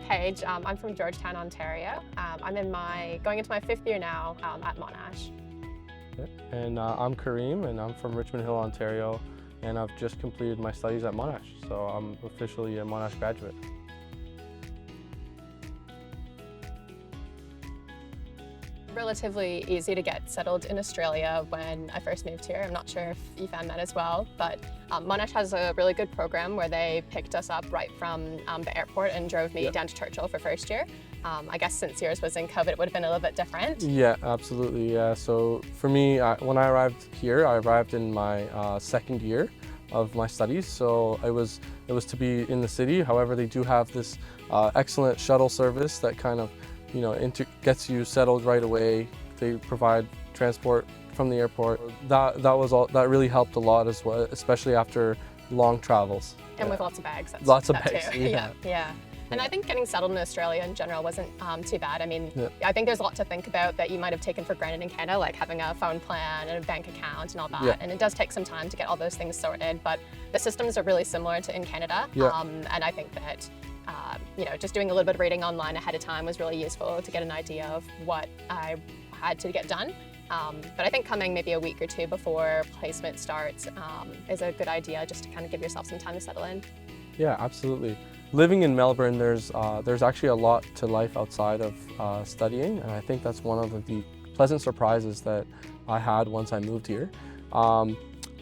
Paige. I'm from Georgetown, Ontario. I'm going into my 5th year now at Monash. And I'm Kareem, and I'm from Richmond Hill, Ontario, and I've just completed my studies at Monash, so I'm officially a Monash graduate. Relatively easy to get settled in Australia when I first moved here. I'm not sure if you found that as well, but Monash has a really good program where they picked us up right from the airport and drove me down to Churchill for first year. I guess since yours was in COVID, it would have been a little bit different. Yeah, absolutely. Yeah. So for me, when I arrived here, I arrived in my 2nd year of my studies. So it was to be in the city. However, they do have this excellent shuttle service that kind of gets you settled right away. They provide transport from the airport. That really helped a lot as well, especially after long travels. And with lots of bags. Lots of bags. Too. Yeah. And I think getting settled in Australia in general wasn't too bad. I mean, I think there's a lot to think about that you might have taken for granted in Canada, like having a phone plan and a bank account and all that. Yeah. And it does take some time to get all those things sorted, but the systems are really similar to in Canada. Yeah. And I think that just doing a little bit of reading online ahead of time was really useful to get an idea of what I had to get done. But I think coming maybe a week or two before placement starts is a good idea, just to kind of give yourself some time to settle in. Yeah, absolutely. Living in Melbourne, there's actually a lot to life outside of studying, and I think that's one of the pleasant surprises that I had once I moved here.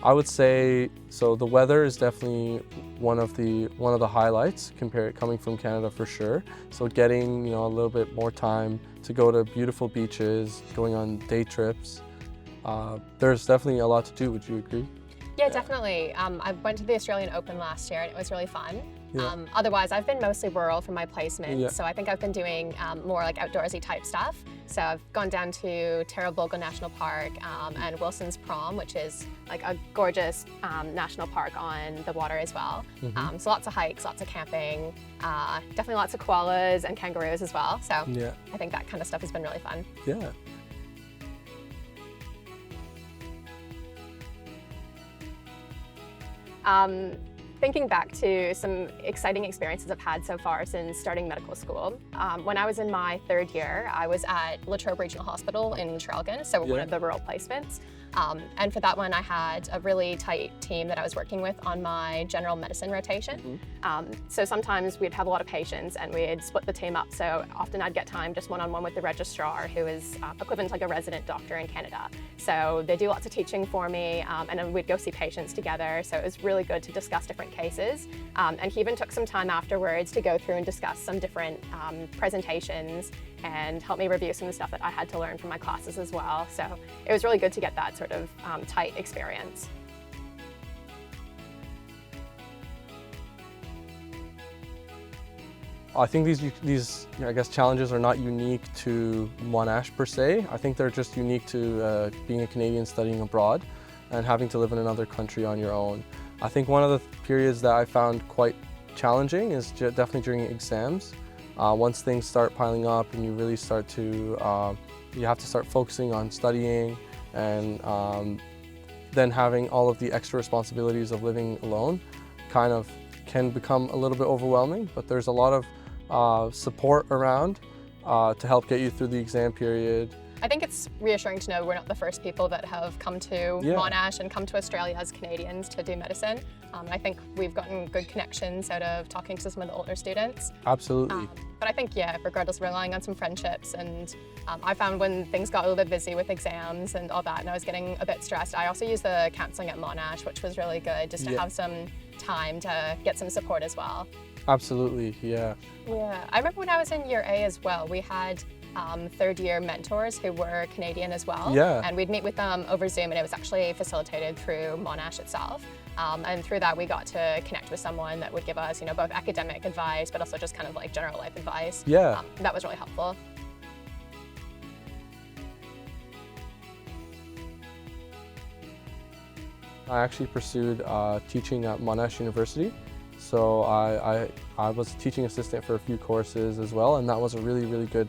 I would say so. The weather is definitely one of the highlights coming from Canada for sure. So getting a little bit more time to go to beautiful beaches, going on day trips. There's definitely a lot to do. Would you agree? Yeah, definitely. I went to the Australian Open last year and it was really fun. Yeah. Otherwise, I've been mostly rural for my placement, Yeah. so I think I've been doing more like outdoorsy type stuff. So I've gone down to Terra-Bulga National Park and Wilson's Prom, which is like a gorgeous national park on the water as well. Mm-hmm. So lots of hikes, lots of camping, definitely lots of koalas and kangaroos as well. So Yeah. I think that kind of stuff has been really fun. Yeah. Thinking back to some exciting experiences I've had so far since starting medical school. When I was in my 3rd year, I was at Latrobe Regional Hospital in Traralgon, so one of the rural placements. And for that one, I had a really tight team that I was working with on my general medicine rotation. So sometimes we'd have a lot of patients and we'd split the team up. So often I'd get time just one-on-one with the registrar, who is equivalent to like a resident doctor in Canada. So they do lots of teaching for me, and then we'd go see patients together. So it was really good to discuss different cases. And he even took some time afterwards to go through and discuss some different presentations and help me review some of the stuff that I had to learn from my classes as well. So it was really good to get that sort of tight experience. I think these I guess challenges are not unique to Monash per se. I think they're just unique to being a Canadian studying abroad and having to live in another country on your own. I think one of the periods that I found quite challenging is definitely during exams. Once things start piling up and you really start to, you have to start focusing on studying, and then having all of the extra responsibilities of living alone kind of can become a little bit overwhelming, but there's a lot of support around to help get you through the exam period. I think it's reassuring to know we're not the first people that have come to Monash and come to Australia as Canadians to do medicine. I think we've gotten good connections out of talking to some of the older students. Absolutely. But I think, regardless, relying on some friendships. And I found when things got a little bit busy with exams and all that, and I was getting a bit stressed, I also used the counselling at Monash, which was really good, just to have some time to get some support as well. Absolutely, yeah. Yeah, I remember when I was in year A as well, we had 3rd year mentors who were Canadian as well. Yeah. And we'd meet with them over Zoom, and it was actually facilitated through Monash itself. And through that, we got to connect with someone that would give us, both academic advice, but also just kind of like general life advice. Yeah. That was really helpful. I actually pursued teaching at Monash University. So I was a teaching assistant for a few courses as well, and that was a really, really good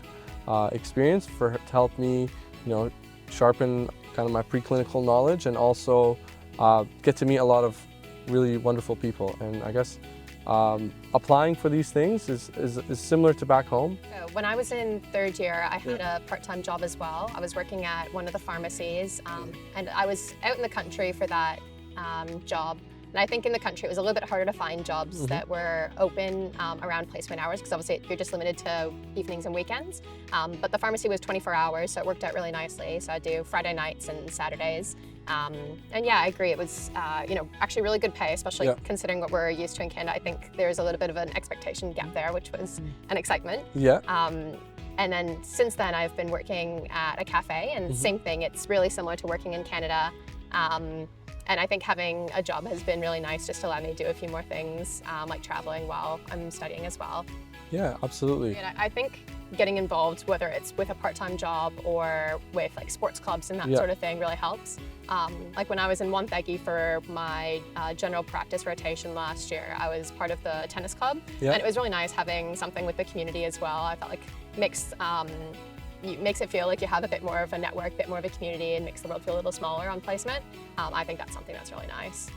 experience to help me, sharpen kind of my preclinical knowledge, and also get to meet a lot of really wonderful people. And I guess Applying for these things is similar to back home. So when I was in third year, I had a part-time job as well. I was working at one of the pharmacies, and I was out in the country for that job. And I think in the country it was a little bit harder to find jobs that were open around placement hours, because obviously you're just limited to evenings and weekends. But the pharmacy was 24 hours, so it worked out really nicely. So I do Friday nights and Saturdays. And yeah, I agree. It was, actually really good pay, especially considering what we're used to in Canada. I think there's a little bit of an expectation gap there, which was an excitement. Yeah. And then since then, I've been working at a cafe, and same thing. It's really similar to working in Canada. And I think having a job has been really nice, just to allow me to do a few more things, like traveling while I'm studying as well. Yeah, absolutely. And I think getting involved, whether it's with a part-time job or with like sports clubs and that sort of thing, really helps. Like when I was in Wonthaggi for my general practice rotation last year, I was part of the tennis club, and it was really nice having something with the community as well. I felt like makes it feel like you have a bit more of a network, a bit more of a community, and makes the world feel a little smaller on placement. I think that's something that's really nice.